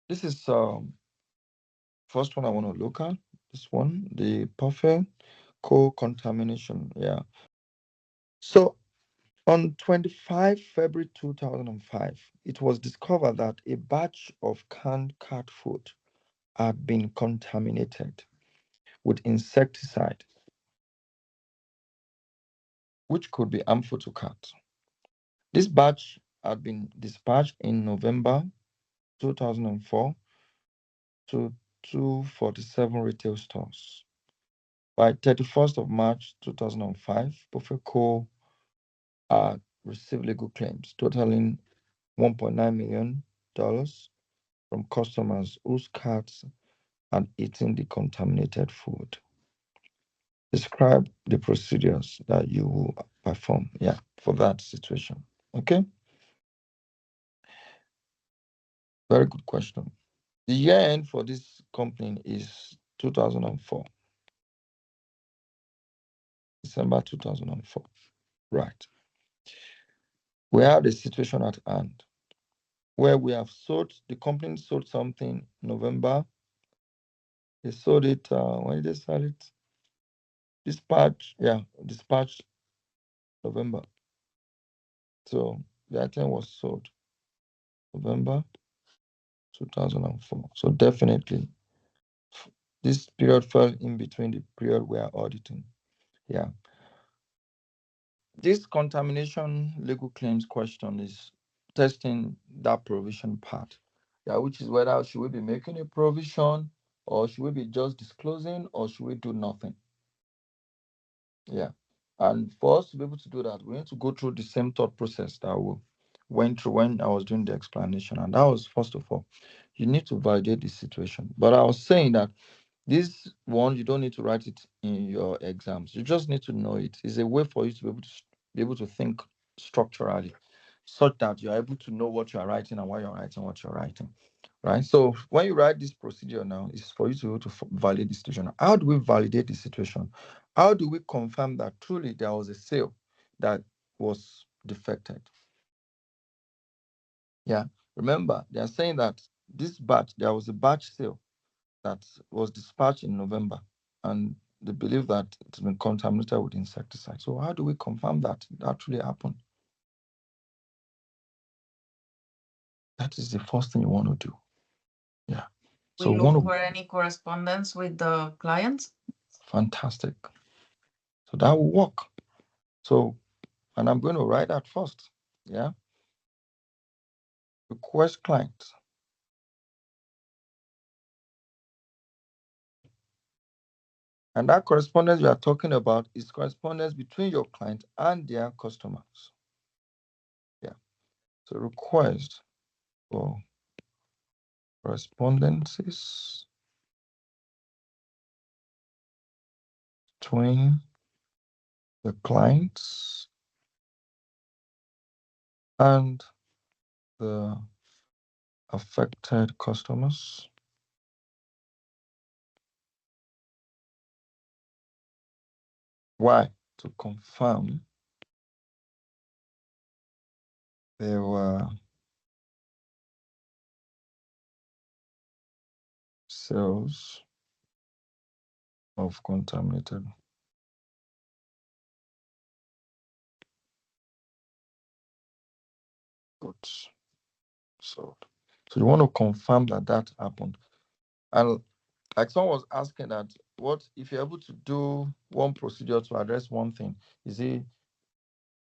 This is first one I want to look at. This one, the Purrfect co-contamination. Yeah. So on 25 February 2005, it was discovered that a batch of canned cat food had been contaminated with insecticide, which could be harmful to cats. This batch had been dispatched in November 2004 to 247 retail stores. By 31st of March 2005, Purrfect Co. Received legal claims totaling $1.9 million from customers whose cats had eaten the contaminated food. Describe the procedures that you will perform, yeah, for that situation. Okay, very good question. The year end for this company is 2004, December 2004. Right. We have a situation at hand where we have sold, the company sold something November. They sold it, when did they sell it? Dispatch, yeah, dispatch November. So the item was sold November 2004. So definitely this period fell in between the period we are auditing. Yeah. This contamination legal claims question is testing that provision part. Yeah, which is whether should we be making a provision or should we be just disclosing or should we do nothing? Yeah. And for us to be able to do that, we need to go through the same thought process that we went through when I was doing the explanation. And that was, first of all, you need to validate the situation. But I was saying that this one, you don't need to write it in your exams. You just need to know it. It's a way for you to be able to think structurally, such that you're able to know what you're writing and why you're writing what you're writing. Right. So when you write this procedure now, it's for you to be able to validate the situation. How do we validate the situation? How do we confirm that truly there was a sale that was defected? Yeah. Remember, they are saying that this batch, there was a batch sale that was dispatched in November, and they believe that it's been contaminated with insecticide. So how do we confirm that it actually happened? That is the first thing you want to do. Yeah. So We we look want to, for any correspondence with the clients. fantastic. So that will work. So, and I'm going to write that first. Yeah. Request client. And that correspondence we are talking about is correspondence between your client and their customers. Yeah. So request for correspondences between the clients and the affected customers. Why? To confirm there were sales of contaminated goods sold. So you want to confirm that that happened. And like someone was asking that, what if you're able to do one procedure to address one thing? Is it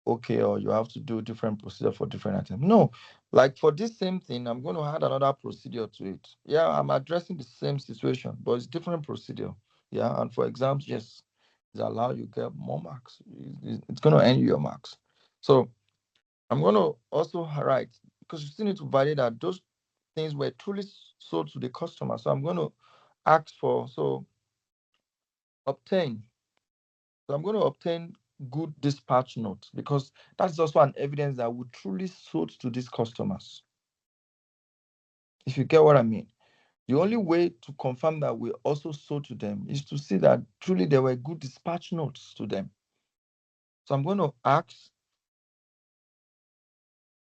okay, or you have to do different procedure for different items? No, like for this same thing, I'm going to add another procedure to it. Yeah, I'm addressing the same situation, but it's different procedure. Yeah, and for exams, yes, it allow you get more marks. It's going to earn you your marks. So I'm going to also write, because you still need to validate that those things were truly sold to the customer. So I'm going to ask for, so obtain. So I'm going to obtain good dispatch notes, because that's also an evidence that we truly sold to these customers. If you get what I mean. The only way to confirm that we also sold to them is to see that truly there were good dispatch notes to them. So I'm going to ask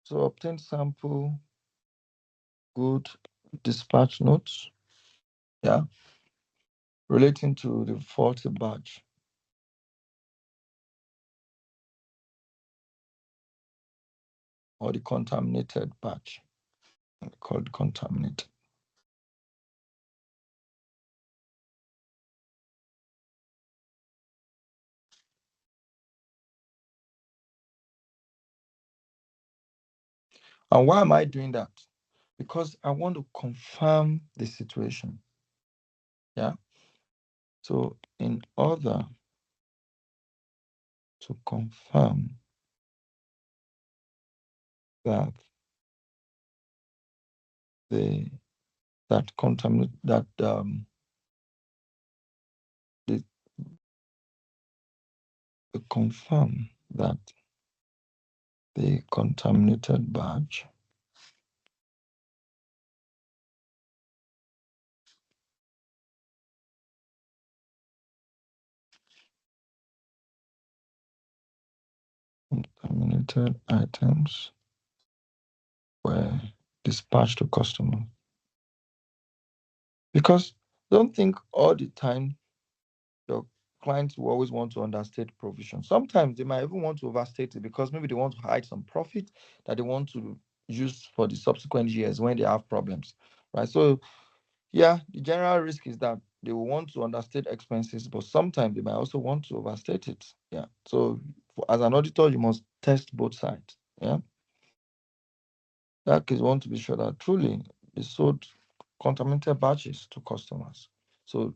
to obtain sample good dispatch notes, yeah, relating to the faulty batch or the contaminated batch, called contaminated. And why am I doing that? Because I want to confirm the situation. Yeah. So, in order to confirm that the that contaminate that the, confirm that the contaminated batch contaminated items were dispatched to customer. Because don't think all the time your clients will always want to understate provision. Sometimes they might even want to overstate it because maybe they want to hide some profit that they want to use for the subsequent years when they have problems, right? So, yeah, the general risk is that they will want to understate expenses, but sometimes they might also want to overstate it. Yeah. So, as an auditor, you must test both sides. Yeah. That is want to be sure that truly they sold contaminated batches to customers. So,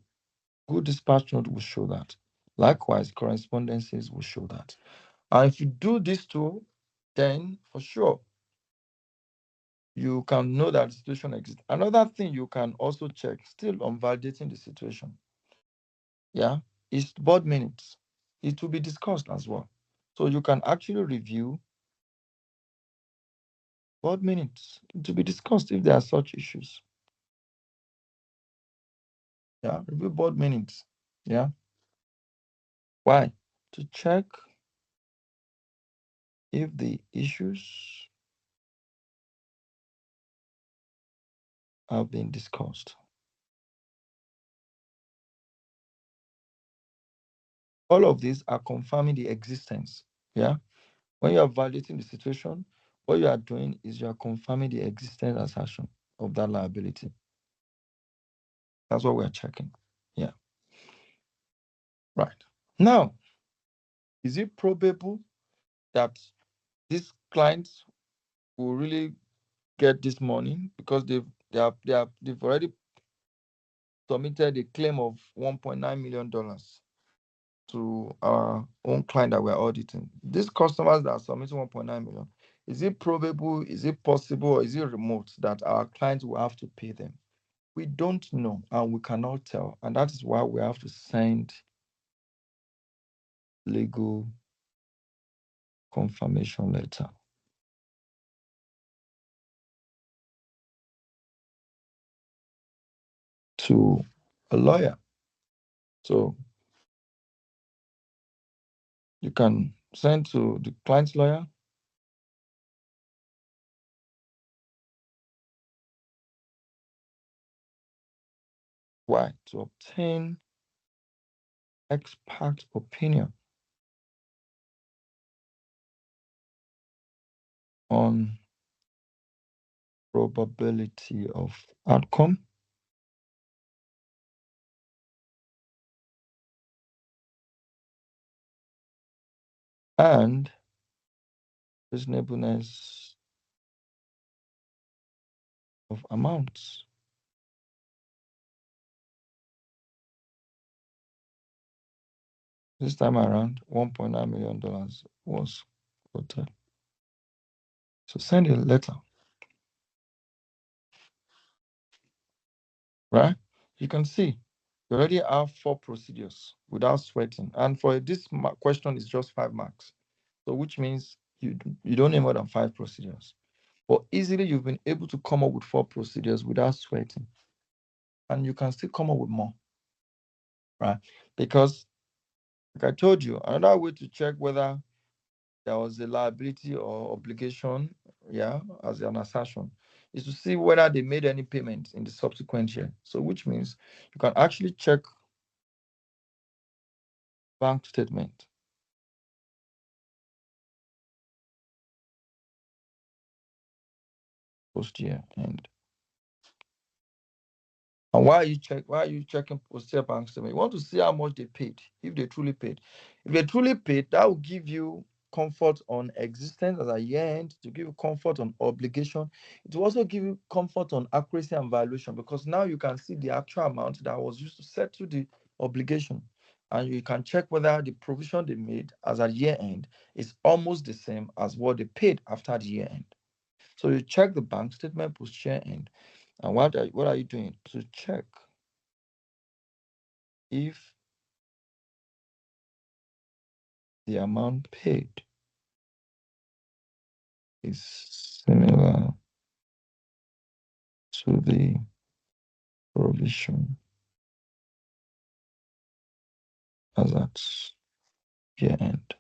good dispatch note will show that. Likewise, correspondences will show that. And if you do these two, then for sure you can know that the situation exists. Another thing you can also check, still on validating the situation, yeah, is board minutes. It will be discussed as well. So you can actually review board minutes to be discussed if there are such issues. Yeah, review board minutes. Yeah. Why? To check if the issues have been discussed. All of these are confirming the existence. Yeah. When you are validating the situation, what you are doing is you are confirming the existence assertion of that liability. That's what we are checking. Yeah. Right. Now, is it probable that these clients will really get this money because they've already submitted a claim of $1.9 million to our own client that we're auditing? These customers that are submitting 1.9 million, is it probable, is it possible, or is it remote that our clients will have to pay them? We don't know and we cannot tell. And that is why we have to send legal confirmation letter to a lawyer. So you can send to the client's lawyer. Why? To obtain expert opinion on probability of outcome and reasonableness of amounts. This time around, $1.9 million was quoted. So send a letter, right? You can see you already have 4 procedures without sweating. And for this question, is just 5 marks. So which means you don't need more than 5 procedures. But easily you've been able to come up with 4 procedures without sweating. And you can still come up with more, right? Because like I told you, another way to check whether there was a liability or obligation, yeah, as an assertion, is to see whether they made any payments in the subsequent year. So which means you can actually check bank statement post year end. And why are you checking post year bank statement? You want to see how much they paid, if they truly paid. If they truly paid, that will give you comfort on existence as a year end, to give you comfort on obligation. It will also give you comfort on accuracy and valuation, because now you can see the actual amount that was used to settle the obligation. And you can check whether the provision they made as a year end is almost the same as what they paid after the year end. So you check the bank statement post year end. And what are you doing to check if the amount paid is similar to the provision as at year end?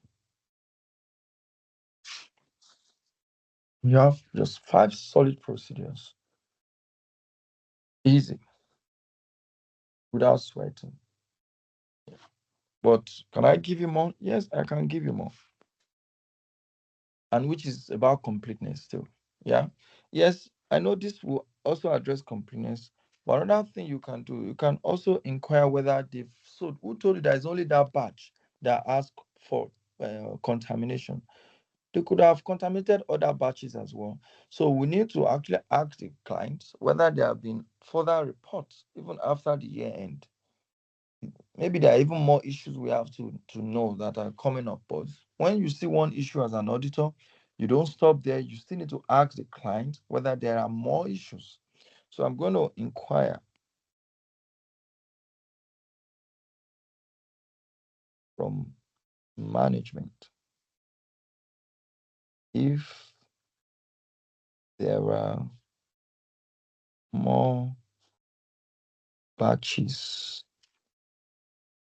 You have just 5 solid procedures. Easy, without sweating. But can I give you more? Yes, I can give you more. And which is about completeness still. Yeah. Yes, I know this will also address completeness. But another thing you can do, you can also inquire whether they've sold. Who told you that it's only that batch that asked for contamination? They could have contaminated other batches as well. So we need to actually ask the clients whether there have been further reports even after the year end. Maybe there are even more issues we have to know that are coming up. But when you see one issue as an auditor, you don't stop there. You still need to ask the client whether there are more issues. So I'm going to inquire from management if there are more batches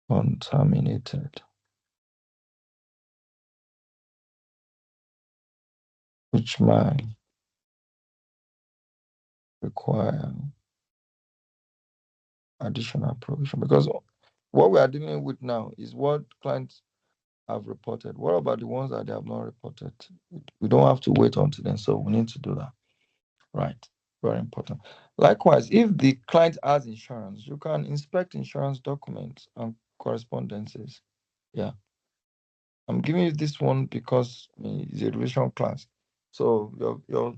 contaminated, which might require additional provision. Because what we are dealing with now is what clients have reported. What about the ones that they have not reported? We don't have to wait until then, so we need to do that. Right. Very important. Likewise, if the client has insurance, you can inspect insurance documents and correspondences. Yeah. I'm giving you this one because it's a relation class. So your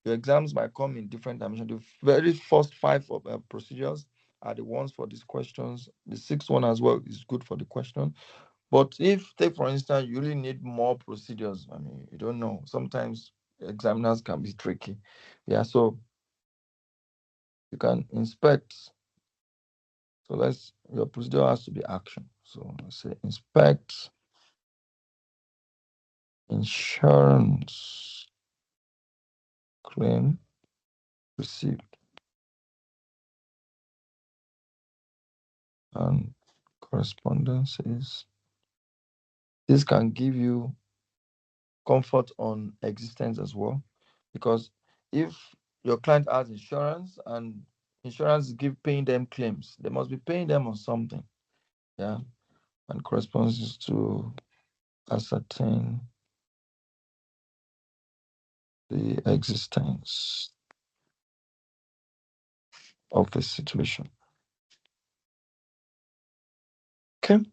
exams might come in different dimensions. The very first 5 of procedures are the ones for these questions. The 6th one as well is good for the question. But if, take for instance, you really need more procedures, I mean, you don't know. Sometimes examiners can be tricky. Yeah, so you can inspect. So your procedure has to be action. So let's say inspect insurance claim received and correspondences. This can give you comfort on existence as well, because if your client has insurance and insurance give paying them claims, they must be paying them on something. Yeah, and corresponds to ascertain the existence of the situation. Okay,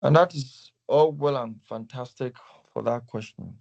and that is all well and fantastic for that question.